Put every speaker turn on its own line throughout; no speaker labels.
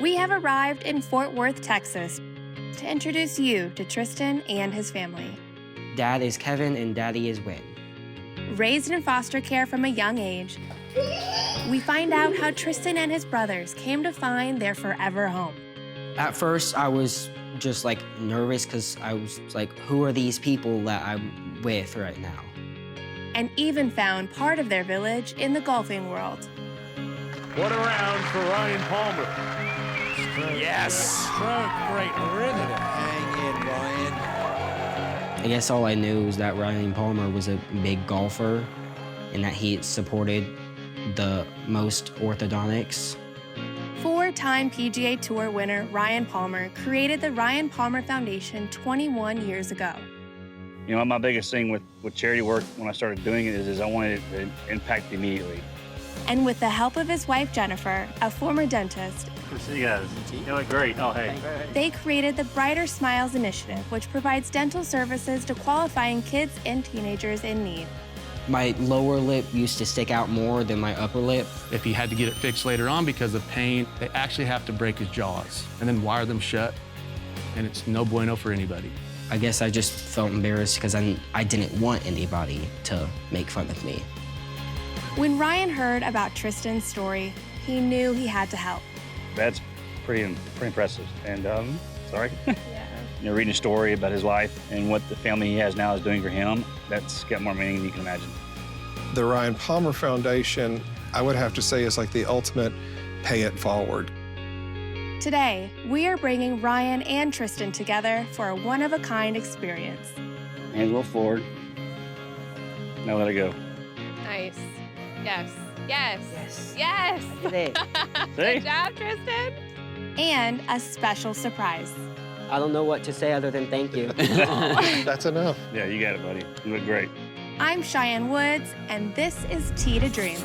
We have arrived in Fort Worth, Texas, to introduce you to Tristen and his family.
Dad is Kevin and Daddy is Wynn.
Raised in foster care from a young age, we find out how Tristen and his brothers came to find their forever home.
At first, I was just nervous because I was like, who are these people that I'm with right now?
And even found part of their village in the golfing world.
What a round for Ryan Palmer.
Yes.
Stroke, great rim it.
Hang in, Ryan.
I guess all I knew was that Ryan Palmer was a big golfer and that he supported the most orthodontics.
Four-time PGA Tour winner Ryan Palmer created the Ryan Palmer Foundation 21 years ago.
You know, my biggest thing with charity work when I started doing it is I wanted it to impact immediately.
And with the help of his wife, Jennifer, a former dentist,
Good to see you guys. You look great. Oh, hey.
they created the Brighter Smiles Initiative, which provides dental services to qualifying kids and teenagers in need.
My lower lip used to stick out more than my upper lip.
If he had to get it fixed later on because of pain, they actually have to break his jaws and then wire them shut, and it's no bueno for anybody.
I guess I just felt embarrassed because I didn't want anybody to make fun of me.
When Ryan heard about Tristen's story, he knew he had to help.
That's pretty impressive. And, sorry. Yeah. You know, reading a story about his life and what the family he has now is doing for him, that's got more meaning than you can imagine.
The Ryan Palmer Foundation, I would have to say, is like the ultimate pay it forward.
Today, we are bringing Ryan and Tristen together for a one-of-a-kind experience.
Hands a little forward. Now let it go.
Nice. Yes. Yes.
Yes.
Yes.
I did it.
See?
Good job, Tristen.
And a special surprise.
I don't know what to say other than thank you.
That's enough.
Yeah, you got it, buddy. You look great.
I'm Cheyenne Woods, and this is Tea to Dream.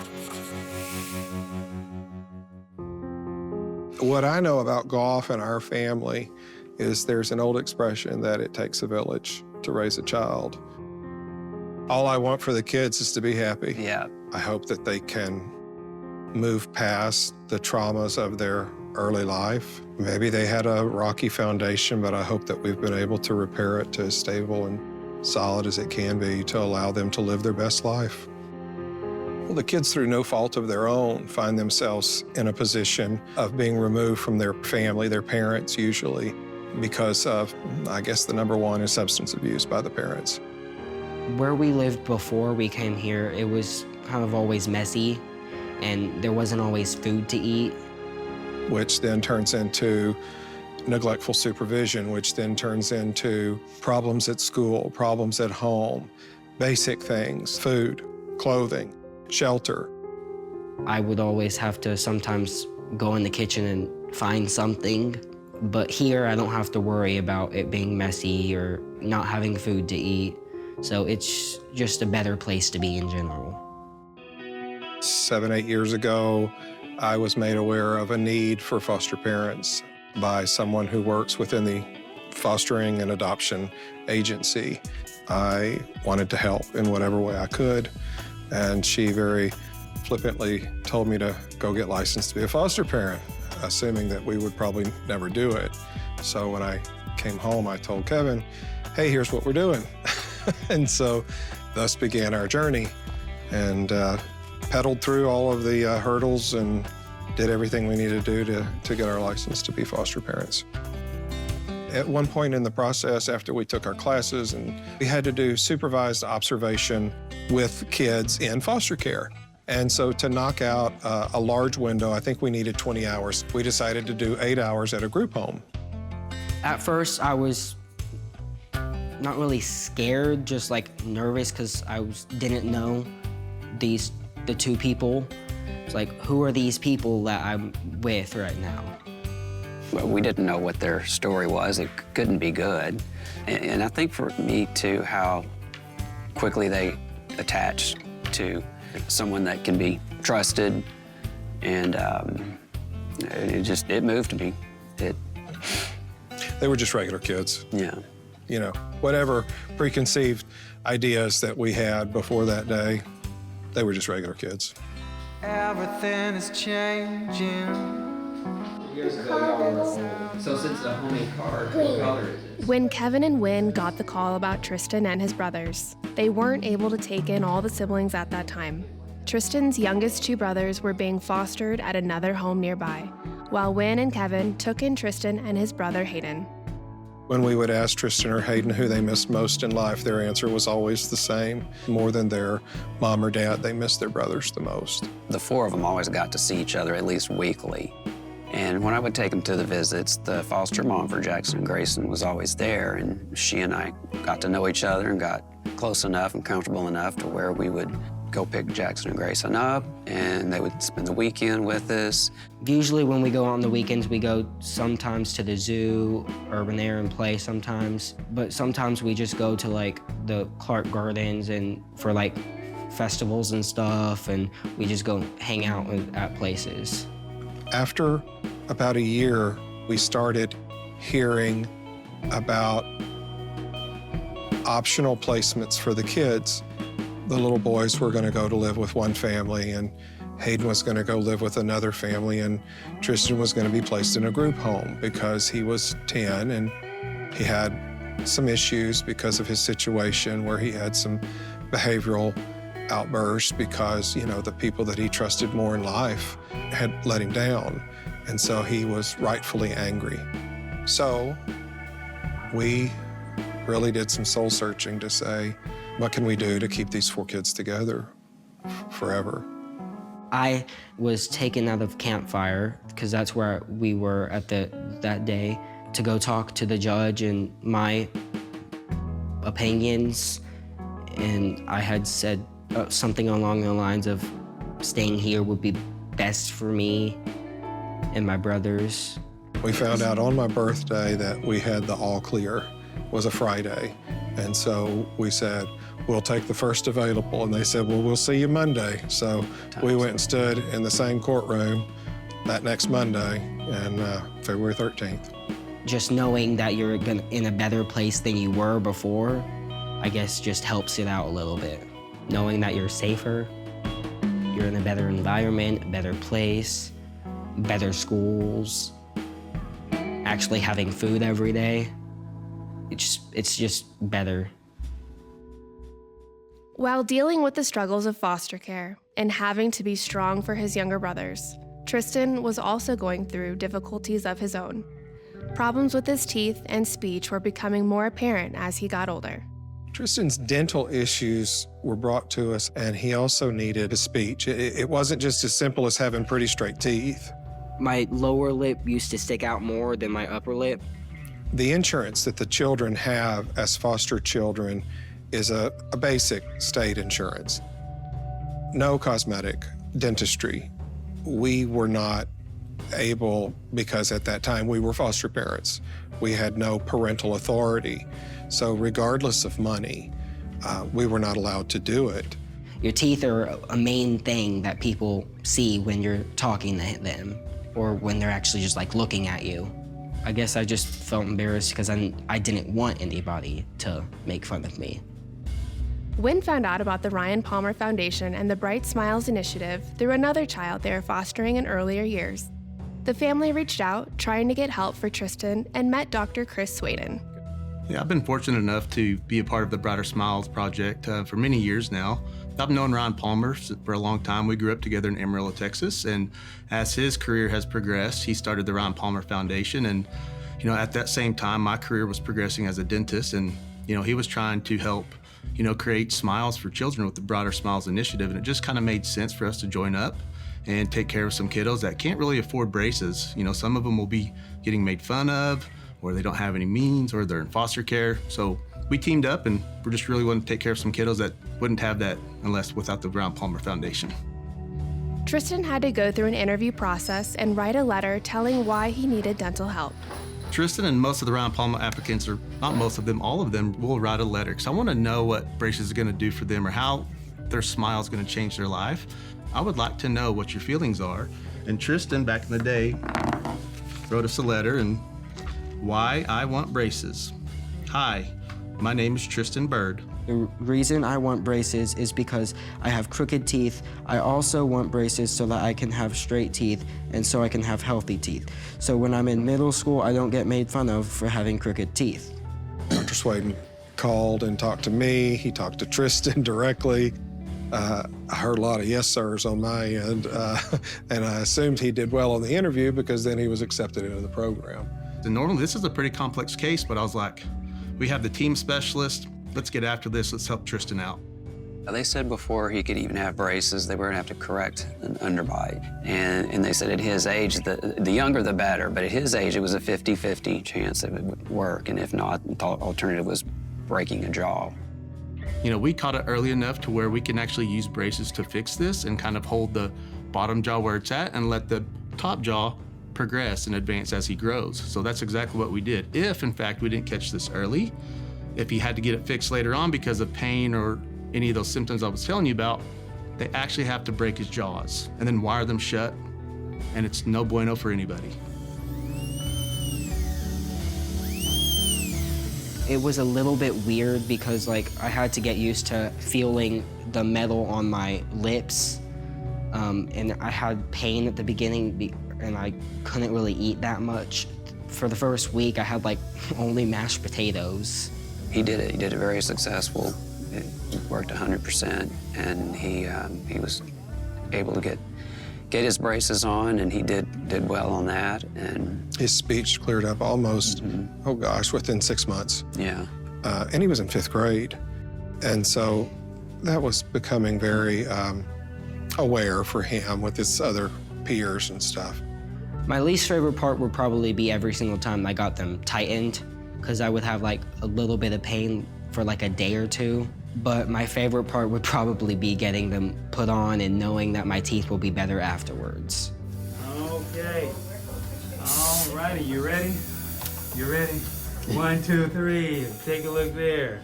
What I know about golf and our family is there's an old expression that it takes a village to raise a child. All I want for the kids is to be happy.
Yeah.
I hope that they can move past the traumas of their early life. Maybe they had a rocky foundation, but I hope that we've been able to repair it to as stable and solid as it can be to allow them to live their best life. Well, the kids, through no fault of their own, find themselves in a position of being removed from their family, their parents usually, because of, I guess the number one is substance abuse by the parents.
Where we lived before we came here, it was kind of always messy, and there wasn't always food to eat.
Which then turns into neglectful supervision, which then turns into problems at school, problems at home, basic things, food, clothing, shelter.
I would always have to sometimes go in the kitchen and find something, but here I don't have to worry about it being messy or not having food to eat. So it's just a better place to be in general.
7, 8 years ago, I was made aware of a need for foster parents by someone who works within the fostering and adoption agency. I wanted to help in whatever way I could, and she very flippantly told me to go get licensed to be a foster parent, assuming that we would probably never do it. So when I came home, I told Kevin, hey, here's what we're doing. And so thus began our journey, and pedaled through all of the hurdles and did everything we needed to do to get our license to be foster parents. At one point in the process, after we took our classes, and we had to do supervised observation with kids in foster care. And so to knock out a large window, I think we needed 20 hours. We decided to do 8 hours at a group home.
At first, I was not really scared, just nervous because didn't know the two people. It's like, who are these people that I'm with right now?
Well, we didn't know what their story was. It couldn't be good. And I think for me, too, how quickly they attach to someone that can be trusted. And it moved me.
They were just regular kids.
Yeah.
You know, whatever preconceived ideas that we had before that day, they were just regular kids.
Everything is changing.
Years ago, y'all were old. So since it's a homemade card, what color is it?
When Kevin and Wynn got the call about Tristen and his brothers, they weren't able to take in all the siblings at that time. Tristen's youngest 2 brothers were being fostered at another home nearby, while Wynn and Kevin took in Tristen and his brother Hayden.
When we would ask Tristen or Hayden who they missed most in life, their answer was always the same. More than their mom or dad, they missed their brothers the most.
The 4 of them always got to see each other at least weekly. And when I would take them to the visits, the foster mom for Jackson and Grayson was always there, and she and I got to know each other and got close enough and comfortable enough to where we would go pick Jackson and Grayson up, and they would spend the weekend with us.
Usually when we go on the weekends, we go sometimes to the zoo, urban air and play sometimes. But sometimes we just go to like the Clark Gardens and for like festivals and stuff, and we just go hang out at places.
After about a year, we started hearing about optional placements for the kids. The little boys were going to go to live with one family, and Hayden was going to go live with another family, and Tristen was going to be placed in a group home because he was 10 and he had some issues because of his situation where he had some behavioral outbursts because, you know, the people that he trusted more in life had let him down. And so he was rightfully angry. So we really did some soul searching to say, what can we do to keep these 4 kids together forever?
I was taken out of campfire because that's where we were at that day to go talk to the judge and my opinions. And I had said something along the lines of staying here would be best for me and my brothers.
We found out on my birthday that we had the all clear. It was a Friday. And so we said, we'll take the first available. And they said, well, we'll see you Monday. So we went and stood in the same courtroom that next Monday, and February 13th.
Just knowing that you're in a better place than you were before, I guess just helps it out a little bit. Knowing that you're safer, you're in a better environment, a better place, better schools, actually having food every day. It's just better.
While dealing with the struggles of foster care and having to be strong for his younger brothers, Tristen was also going through difficulties of his own. Problems with his teeth and speech were becoming more apparent as he got older.
Tristen's dental issues were brought to us, and he also needed his speech. It wasn't just as simple as having pretty straight teeth.
My lower lip used to stick out more than my upper lip.
The insurance that the children have as foster children is a basic state insurance. No cosmetic dentistry. We were not able, because at that time we were foster parents. We had no parental authority. So regardless of money, we were not allowed to do it.
Your teeth are a main thing that people see when you're talking to them or when they're actually just like looking at you. I guess I just felt embarrassed because I didn't want anybody to make fun of me.
Wynn found out about the Ryan Palmer Foundation and the Bright Smiles Initiative through another child they were fostering in earlier years. The family reached out, trying to get help for Tristen, and met Dr. Chris Swaden.
Yeah, I've been fortunate enough to be a part of the Brighter Smiles project for many years now. I've known Ryan Palmer for a long time. We grew up together in Amarillo, Texas, and as his career has progressed, he started the Ryan Palmer Foundation. And, you know, at that same time, my career was progressing as a dentist, and, you know, he was trying to help, you know, create smiles for children with the Brighter Smiles Initiative, and it just kind of made sense for us to join up and take care of some kiddos that can't really afford braces. You know, some of them will be getting made fun of, or they don't have any means, or they're in foster care. So we teamed up, and we're just really wanting to take care of some kiddos that wouldn't have that without the Ryan Palmer Foundation.
Tristen had to go through an interview process and write a letter telling why he needed dental help.
Tristen and most of the Ryan Palmer applicants, or not most of them, all of them, will write a letter because I want to know what braces are going to do for them or how their smile is going to change their life. I would like to know what your feelings are. And Tristen, back in the day, wrote us a letter and why I want braces. Hi, my name is Tristen Bird.
The reason I want braces is because I have crooked teeth. I also want braces so that I can have straight teeth and so I can have healthy teeth. So when I'm in middle school, I don't get made fun of for having crooked teeth.
Dr. Swaden called and talked to me. He talked to Tristen directly. I heard a lot of yes sirs on my end, and I assumed he did well on the interview because then he was accepted into the program.
And normally this is a pretty complex case, but I was like, we have the team specialist. Let's get after this. Let's help Tristen out.
They said before he could even have braces, they were gonna have to correct an underbite. And they said at his age, the younger the better, but at his age, it was a 50-50 chance that it would work. And if not, the alternative was breaking a jaw.
You know, we caught it early enough to where we can actually use braces to fix this and kind of hold the bottom jaw where it's at and let the top jaw progress and advance as he grows. So that's exactly what we did. If, in fact, we didn't catch this early, if he had to get it fixed later on because of pain or any of those symptoms I was telling you about, they actually have to break his jaws and then wire them shut, and it's no bueno for anybody.
It was a little bit weird because like I had to get used to feeling the metal on my lips, and I had pain at the beginning and I couldn't really eat that much. For the first week, I had like only mashed potatoes.
He did it. He did it very successful. It worked 100%, and he was able to get his braces on, and he did well on that. And
his speech cleared up almost, oh gosh, within 6 months.
Yeah.
And he was in 5th grade. And so that was becoming very aware for him with his other peers and stuff.
My least favorite part would probably be every single time I got them tightened, because I would have like a little bit of pain for like a day or two. But my favorite part would probably be getting them put on and knowing that my teeth will be better afterwards.
Okay. All righty, you ready? You ready? 1, 2, 3, take a look there.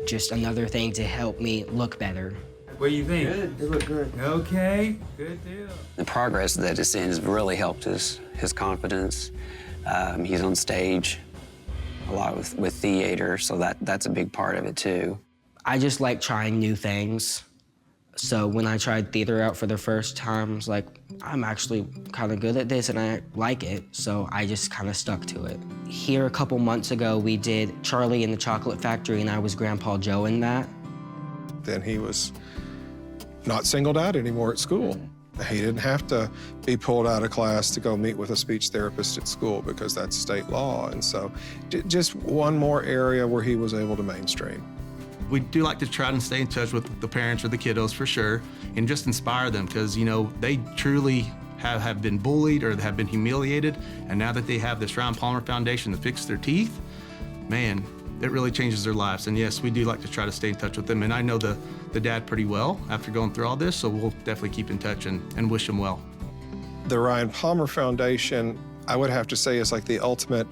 Just another thing to help me look better.
What do you think?
Good. They look good.
Okay, good deal.
The progress that it's in has really helped his confidence. He's on stage a lot with theater, so that's a big part of it too.
I just like trying new things. So when I tried theater out for the first time, I was like, I'm actually kind of good at this and I like it, so I just kind of stuck to it. Here a couple months ago, we did Charlie and the Chocolate Factory, and I was Grandpa Joe in that.
Then he was not singled out anymore at school. He didn't have to be pulled out of class to go meet with a speech therapist at school because that's state law. And so just one more area where he was able to mainstream.
We do like to try and stay in touch with the parents or the kiddos for sure and just inspire them because, you know, they truly have been bullied or have been humiliated. And now that they have this Ryan Palmer Foundation to fix their teeth, man, it really changes their lives. And yes, we do like to try to stay in touch with them. And I know the dad pretty well after going through all this, so we'll definitely keep in touch and wish him well.
The Ryan Palmer Foundation, I would have to say, is like the ultimate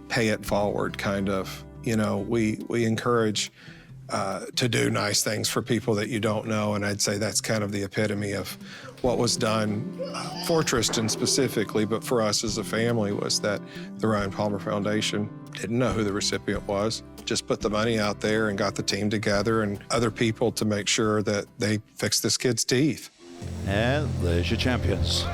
pay it forward kind of. You know, we encourage to do nice things for people that you don't know, and I'd say that's kind of the epitome of what was done for Tristen specifically, but for us as a family, was that the Ryan Palmer Foundation didn't know who the recipient was, just put the money out there and got the team together and other people to make sure that they fixed this kid's teeth.
And there's your champions.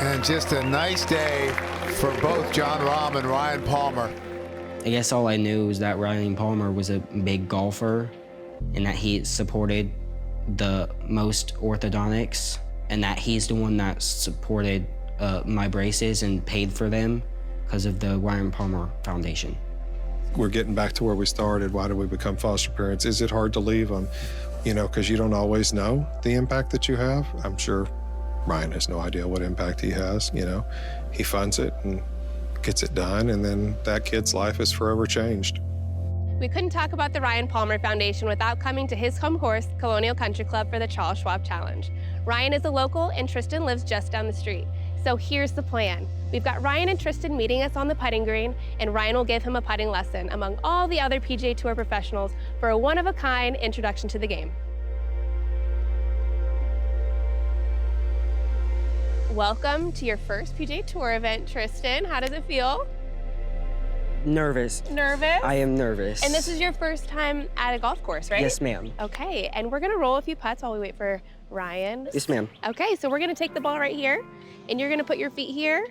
And just a nice day for both John Rahm and Ryan Palmer.
I guess all I knew was that Ryan Palmer was a big golfer and that he supported the most orthodontics and that he's the one that supported my braces and paid for them because of the Ryan Palmer Foundation.
We're getting back to where we started. Why do we become foster parents? Is it hard to leave them? You know, because you don't always know the impact that you have. I'm sure Ryan has no idea what impact he has, you know. He funds it and gets it done, and then that kid's life is forever changed.
We couldn't talk about the Ryan Palmer Foundation without coming to his home course, Colonial Country Club, for the Charles Schwab Challenge. Ryan is a local, and Tristen lives just down the street. So here's the plan. We've got Ryan and Tristen meeting us on the putting green, and Ryan will give him a putting lesson among all the other PGA Tour professionals for a one-of-a-kind introduction to the game. Welcome to your first PGA Tour event, Tristen. How does it feel?
Nervous.
Nervous?
I am nervous.
And this is your first time at a golf course, right?
Yes, ma'am.
Okay, and we're gonna roll a few putts while we wait for Ryan.
Yes, ma'am.
Okay, so we're gonna take the ball right here, and you're gonna put your feet here,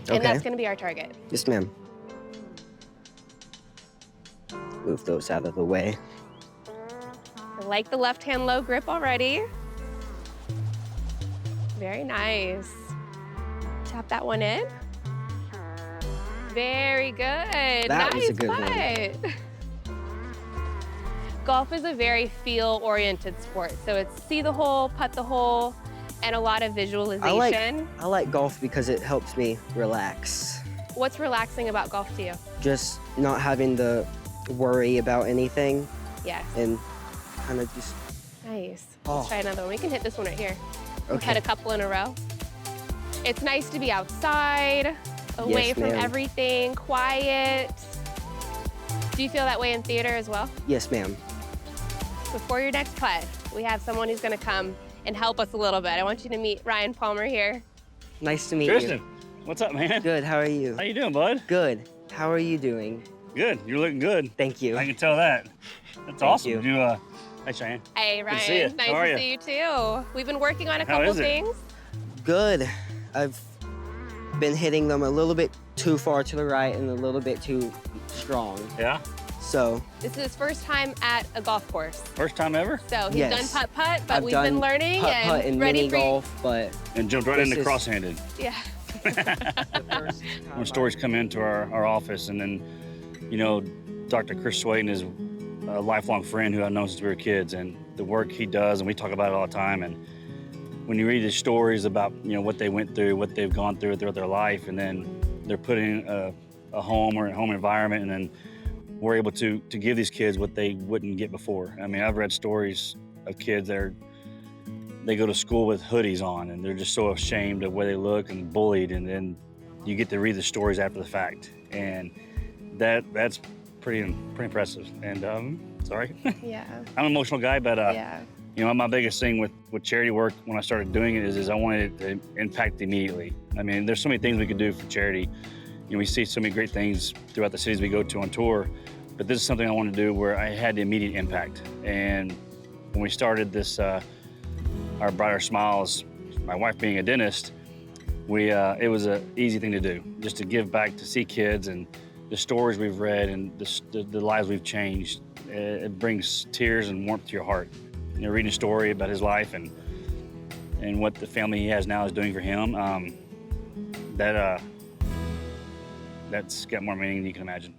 and that's gonna be our target.
Yes, ma'am. Move those out of the way.
I like the left-hand low grip already. Very nice. Tap that one in. Very good.
That was
nice
a good
putt. Golf is a very feel-oriented sport, so it's see the hole, putt the hole, and a lot of visualization.
I like golf because it helps me relax.
What's relaxing about golf to you?
Just not having to worry about anything
Yes.
and kind of just,
Nice.
Oh.
Let's try another one. We can hit this one right here. We've
Okay.
had a couple in a row. It's nice to be outside, away
Yes,
from
ma'am.
everything, quiet. Do you feel that way in theater as well?
yes, ma'am.
Before your next putt, we have someone who's gonna come and help us a little bit. I want you to meet Ryan Palmer here.
Nice to meet
Tristen,
you.
what's up, man?
Good, how are you?
How you doing, bud?
Good. How are you doing?
Good. You're looking good.
Thank you.
I can tell that. That's awesome.
you.
Hey, Cheyenne.
Hey,
Good
Ryan.
to see you.
Nice
How are
to
you?
see you too. We've been working on a
How
couple
is it?
things.
Good. I've been hitting them a little bit too far to the right and a little bit too strong.
Yeah?
So,
This is his first time at a golf course.
First time ever?
So he's
Yes.
done putt-putt, but
I've
we've
done
been learning
putt-putt
and
and
ready
mini
for
golf, but
And jumped right
This
into
is-
cross-handed.
Yeah.
When stories come into our office, and then, you know, Dr. Chris Swaden is a lifelong friend who I've known since we were kids, and the work he does, and we talk about it all the time. And when you read his stories about, you know, what they went through, what they've gone through throughout their life, and then they're put in a home or a home environment, and then we're able to give these kids what they wouldn't get before. I mean, I've read stories of kids that they go to school with hoodies on, and they're just so ashamed of where they look and bullied, and then you get to read the stories after the fact, and that's pretty impressive. And sorry,
Yeah.
I'm an emotional guy, but
Yeah.
you know, my biggest thing with charity work when I started doing it is I wanted it to impact immediately. I mean, there's so many things we could do for charity. You know, we see so many great things throughout the cities we go to on tour, but this is something I want to do where I had the immediate impact. And when we started this, our Brighter Smiles, my wife being a dentist, it was an easy thing to do, just to give back, to see kids and the stories we've read and the lives we've changed. It brings tears and warmth to your heart. You know, reading a story about his life and what the family he has now is doing for him, that's got more meaning than you can imagine.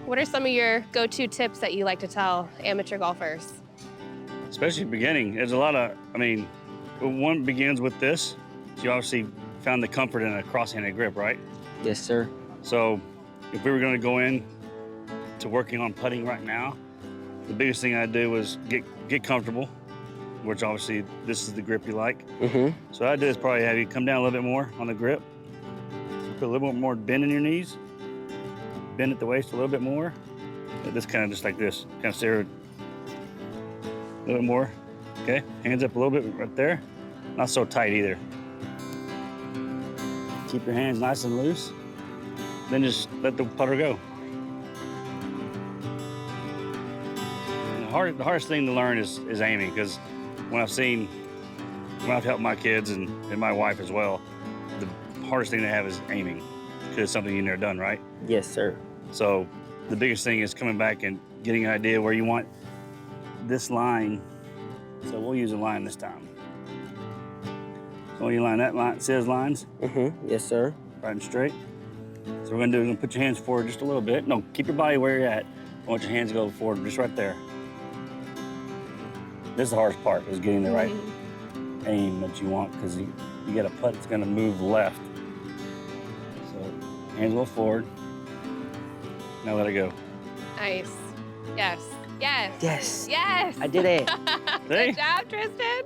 What are some of your go-to tips that you like to tell amateur golfers?
Especially at the beginning, there's a lot of, I mean, one begins with this. So you obviously found the comfort in a cross-handed grip, right?
yes, sir.
So if we were going to go in to working on putting right now, the biggest thing I'd do was get comfortable, which obviously this is the grip you like.
Mm-hmm.
So what I'd do is probably have you come down a little bit more on the grip, put a little bit more bend in your knees, bend at the waist a little bit more. This kind of just like this, kind of stay a little bit more. Okay, hands up a little bit right there. Not so tight either. Keep your hands nice and loose. Then just let the putter go. And the hardest thing to learn is aiming, because when I've helped my kids and my wife as well, the hardest thing to have is aiming, because it's something you've never done, right?
Yes, sir.
So the biggest thing is coming back and getting an idea where you want this line. So we'll use a line this time. So when you line that line, it says lines,
Mm-hmm. Yes, sir.
right and straight. So we're gonna do is gonna put your hands forward just a little bit. No, keep your body where you're at. I want your hands to go forward, just right there. This is the hardest part, is getting the right aim that you want, because you got a putt that's gonna move left. So hands go forward. Now let it go.
Nice. Yes. Yes.
Yes.
Yes.
I did it.
See?
Good job, Tristen.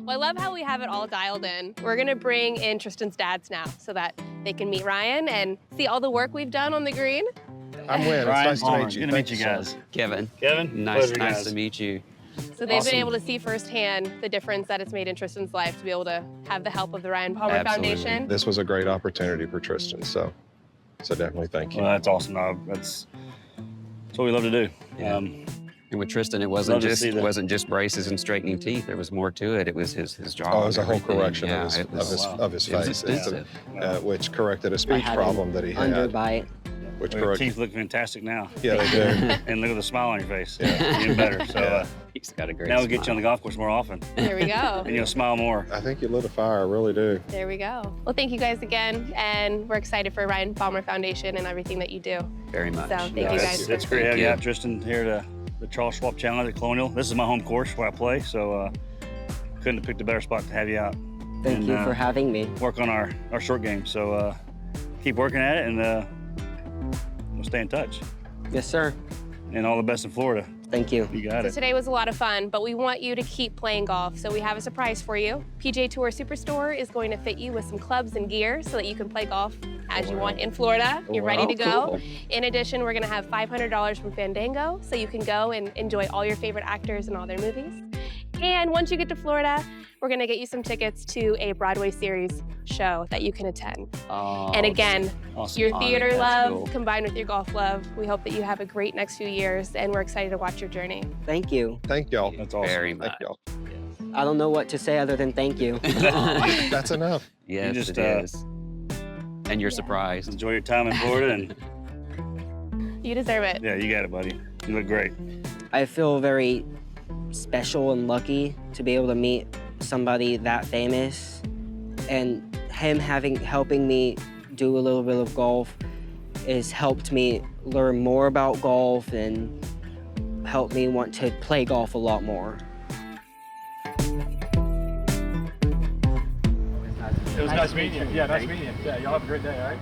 Well, I love how we have it all dialed in. We're gonna bring in Tristen's dads now so that they can meet Ryan and see all the work we've done on the green.
I'm Wynn. It's
Ryan
nice to
Palmer,
meet you.
good to
Thank
meet you
so
guys.
much.
Kevin.
Kevin,
Nice
pleasure,
nice
guys.
to meet you.
So they've
Awesome.
been able to see firsthand the difference that it's made in Tristen's life to be able to have the help of the Ryan Palmer
Absolutely.
Foundation.
This was a great opportunity for Tristen, so So definitely thank you.
Well, that's awesome. That's what we love to do.
Yeah. And with Tristen, it wasn't just braces and straightening teeth. There was more to it. It was his jaw.
Oh, it was a whole
everything.
correction
Yeah,
of his face,
extensive.
which corrected a speech problem that he had.
Underbite.
Which
Your
corrected.
teeth look fantastic now.
Yeah, they do.
And look at the smile on your face. Yeah. Even better. So
He's got a great
now we'll get you
smile.
on the golf course more often.
There we go.
And you'll smile more.
I think you lit a fire, I really do.
There we go. Well, thank you guys again, and we're excited for Ryan Palmer Foundation and everything that you do.
Very much.
So thank you guys.
It's great having you out, Tristen, here to the Charles Schwab Challenge at Colonial. This is my home course where I play, so couldn't have picked a better spot to have you out.
Thank you for having me.
Work on our short game. So keep working at it, and we'll stay in touch.
Yes, sir.
And all the best in Florida.
Thank you.
You got
So
it.
today was a lot of fun, but we want you to keep playing golf. So we have a surprise for you. PGA Tour Superstore is going to fit you with some clubs and gear so that you can play golf as you want in Florida. You're ready to go.
Cool.
In addition, we're gonna have $500 from Fandango, so you can go and enjoy all your favorite actors and all their movies. And once you get to Florida, we're gonna get you some tickets to a Broadway series show that you can attend.
Oh,
And again,
Awesome.
your theater
That's
love
cool.
combined with your golf love, we hope that you have a great next few years, and we're excited to watch your journey.
Thank you.
Thank y'all.
That's awesome.
Very much.
Thank y'all.
I don't know what to say other than thank you.
That's enough.
Yes,
You just,
it is. And you're surprised.
Enjoy your time in Florida, and
You deserve it.
yeah, you got it, buddy. You look great.
I feel very special and lucky to be able to meet somebody that famous, and him helping me do a little bit of golf has helped me learn more about golf and helped me want to play golf a lot more.
It was nice meeting you. Yeah, nice meeting you. Yeah, y'all have a great day, all right?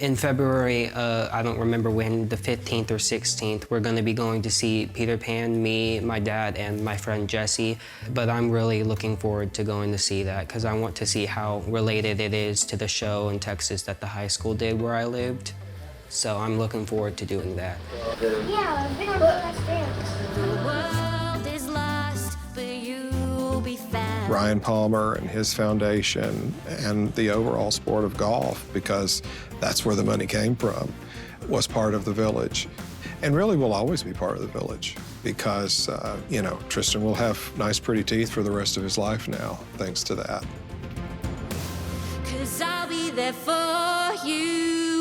In February, I don't remember when, the 15th or 16th, we're going to be going to see Peter Pan, me, my dad, and my friend Jesse. But I'm really looking forward to going to see that because I want to see how related it is to the show in Texas that the high school did where I lived. So I'm looking forward to doing that.
Yeah, we don't understand.
The world is lost, but you'll be found.
Ryan Palmer and his foundation and the overall sport of golf, because that's where the money came from, was part of the village. And really will always be part of the village because, you know, Tristen will have nice, pretty teeth for the rest of his life now, thanks to that.
'Cause I'll be there for you.